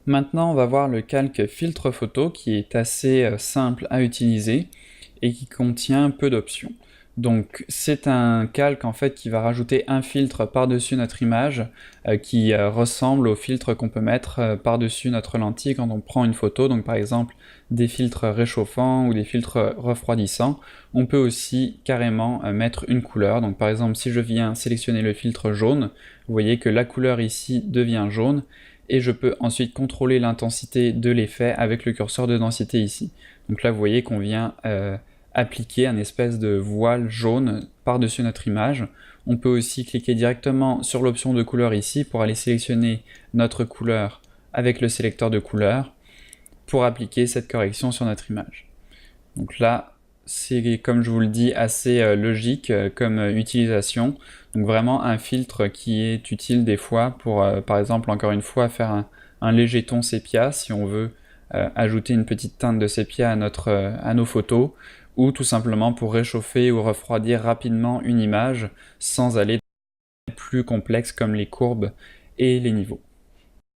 Maintenant, on va voir le calque filtre photo qui est assez simple à utiliser et qui contient peu d'options. Donc c'est un calque en fait qui va rajouter un filtre par-dessus notre image qui ressemble au filtre qu'on peut mettre par-dessus notre lentille quand on prend une photo. Donc par exemple des filtres réchauffants ou des filtres refroidissants. On peut aussi carrément mettre une couleur. Donc par exemple si je viens sélectionner le filtre jaune, vous voyez que la couleur ici devient jaune et je peux ensuite contrôler l'intensité de l'effet avec le curseur de densité ici. Donc là vous voyez qu'on vient appliquer un espèce de voile jaune par-dessus notre image. On peut aussi cliquer directement sur l'option de couleur ici pour aller sélectionner notre couleur avec le sélecteur de couleur pour appliquer cette correction sur notre image. Donc là, c'est comme je vous le dis assez logique comme utilisation. Donc vraiment un filtre qui est utile des fois pour par exemple encore une fois faire un léger ton sépia si on veut ajouter une petite teinte de sépia à nos photos, ou tout simplement pour réchauffer ou refroidir rapidement une image sans aller plus complexe comme les courbes et les niveaux.